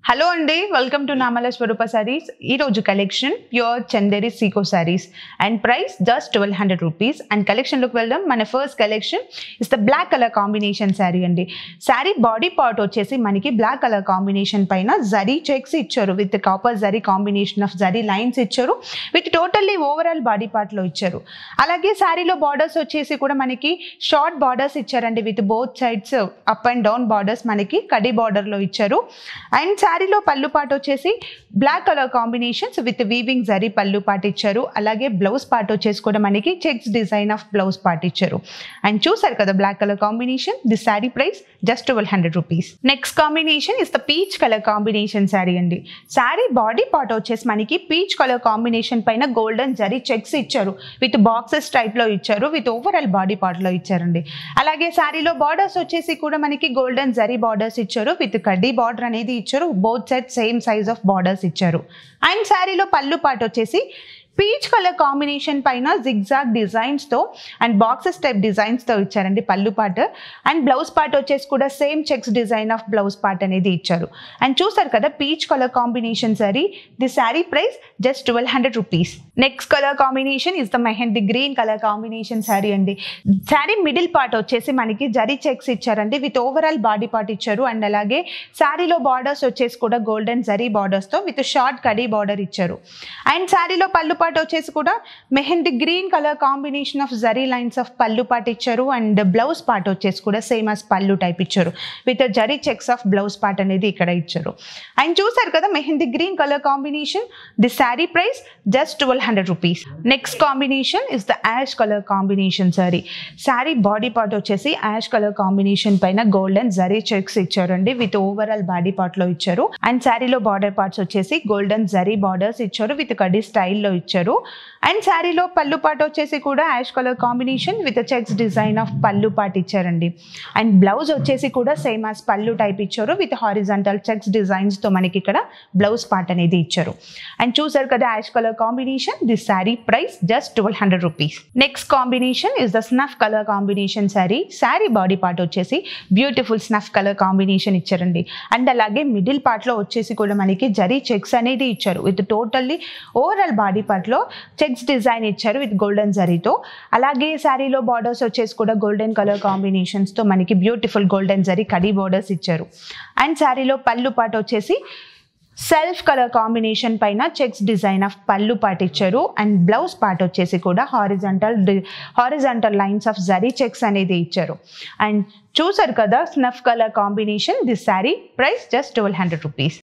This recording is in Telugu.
హలో అండి, వెల్కమ్ టు నామల స్వరూప సారీస్. ఈరోజు collection pure Chanderi sico sarees and price just 1200 rupees. And కలెక్షన్లోకి వెళ్దాం. మన first collection is the black colour combination sari అండి. శారీ బాడీ పార్ట్ వచ్చేసి మనకి బ్లాక్ కలర్ కాంబినేషన్ పైన జరీ చెక్స్ ఇచ్చారు, with copper zari combination of zari lines ఇచ్చారు, విత్ టోటల్లీ ఓవరాల్ బాడీ పార్ట్లో ఇచ్చారు. అలాగే శారీలో బార్డర్స్ వచ్చేసి కూడా మనకి షార్ట్ బార్డర్స్ ఇచ్చారండి, with both sides up and down borders మనకి కడి బార్డర్లో ఇచ్చారు. అండ్ శారీలో పళ్ళు పార్ట్ వచ్చేసి black colour combinations with weaving zari పళ్ళు పార్ట్ ఇచ్చారు. అలాగే బ్లౌజ్ పార్ట్ వచ్చేసి కూడా మనకి checks design of blouse part ఇచ్చారు. అండ్ చూసారు కదా black colour combination. This sari price just 1200 rupees. Next combination is the peach colour combination sari అండి. శారీ బాడీ పార్ట్ వచ్చేసి మనకి పీచ్ కలర్ కాంబినేషన్ పైన గోల్డెన్ జరీ చెక్స్ ఇచ్చారు, విత్ బాక్సెస్ టైప్ లో ఇచ్చారు, విత్ ఓవరాల్ బాడీ పార్ట్ లో ఇచ్చారండి. అలాగే శారీలో బార్డర్స్ వచ్చేసి కూడా మనకి గోల్డెన్ జరీ బార్డర్స్ ఇచ్చారు, విత్ కడ్డీ బార్డర్ అనేది ఇచ్చారు. Both side same size of borders ఇచ్చారు. అండ్ శారీలో పళ్ళు పార్ట్ వచ్చేసి పీచ్ కలర్ కాంబినేషన్ పైన జిగ్జాగ్ డిజైన్స్ తో అండ్ బాక్సెస్ టైప్ డిజైన్స్ తో ఇచ్చారండి పళ్ళు పార్ట్. అండ్ బ్లౌజ్ పార్ట్ వచ్చేసి కూడా same checks design of blouse part అనేది ఇచ్చారు. అండ్ చూసారు కదా peach colour combination sorry. The sari price just 1200 rupees. Next colour combination is the mehndi green colour combination sari అండి. శారీ మిడిల్ పార్ట్ వచ్చేసి మనకి జరీ చెక్స్ ఇచ్చారండి, విత్ ఓవరాల్ బాడీ పార్ట్ ఇచ్చారు. అండ్ అలాగే శారీలో బార్డర్స్ వచ్చేసి కూడా గోల్డెన్ జరీ బార్డర్స్ తో విత్ షార్ట్ కడీ బార్డర్ ఇచ్చారు. అండ్ శారీలో పళ్ళు పార్ట్ వచ్చేసి కూడా mehndi green colour combination of zari lines of పళ్ళు పార్ట్ ఇచ్చారు. అండ్ బ్లౌజ్ పార్ట్ వచ్చేసి కూడా సేమ్ as పళ్ళు టైప్ ఇచ్చారు, with zari checks of blouse part అనేది ఇక్కడ ఇచ్చారు. అండ్ చూసారు కదా mehndi green colour combination. The sari price just 1200 rupees. Next combination is the ash colour combination sari. Sari body part వచ్చేసి యాష్ కలర్ కాంబినేషన్ పైన గోల్డెన్ జరీ చెక్స్ ఇచ్చారండి, విత్ ఓవరాల్ బాడీ పార్ట్ లో ఇచ్చారు. అండ్ శారీలో బార్డర్ పార్ట్స్ వచ్చేసి గోల్డెన్ జరీ బార్డర్స్ ఇచ్చారు, విత్ కడీ స్టైల్లో ఇచ్చారు. అండ్ శారీలో పళ్ళు పార్ట్ వచ్చేసి కూడా ash colour combination with checks design of పళ్ళు పార్ట్ ఇచ్చారండి. అండ్ బ్లౌజ్ వచ్చేసి కూడా సేమ్ as పళ్ళు టైప్ ఇచ్చారు, విత్ హారిజాంటల్ చెక్స్ డిజైన్స్ తో మనకి ఇక్కడ బ్లౌజ్ పార్ట్ అనేది ఇచ్చారు. అండ్ చూసారు కదా ash colour combination. This sari price just 1200 rupees. Next combination is the snuff colour combination sari. Sari body part వచ్చేసి బ్యూటిఫుల్ స్నఫ్ కలర్ కాంబినేషన్ ఇచ్చారండి. అండ్ అలాగే మిడిల్ పార్ట్ లో వచ్చేసి కూడా మనకి జరీ చెక్స్ అనేది ఇచ్చారు, with totally overall body part లో చెక్స్ డిజైన్ ఇచ్చారు, విత్ గోల్డెన్ జరీతో. అలాగే శారీలో బార్డర్స్ వచ్చేసి కూడా గోల్డెన్ కలర్ కాంబినేషన్స్ తో మనకి beautiful golden zari khadi borders ఇచ్చారు. అండ్ శారీలో పళ్ళు పార్ట్ వచ్చేసి సెల్ఫ్ కలర్ కాంబినేషన్ పైన చెక్స్ డిజైన్ ఆఫ్ పళ్ళు పార్ట్ ఇచ్చారు. అండ్ బ్లౌజ్ పార్ట్ వచ్చేసి కూడా horizontal lines of zari checks అనేది ఇచ్చారు. అండ్ చూసారు కదా snuff colour combination. This sari price just 1200 rupees.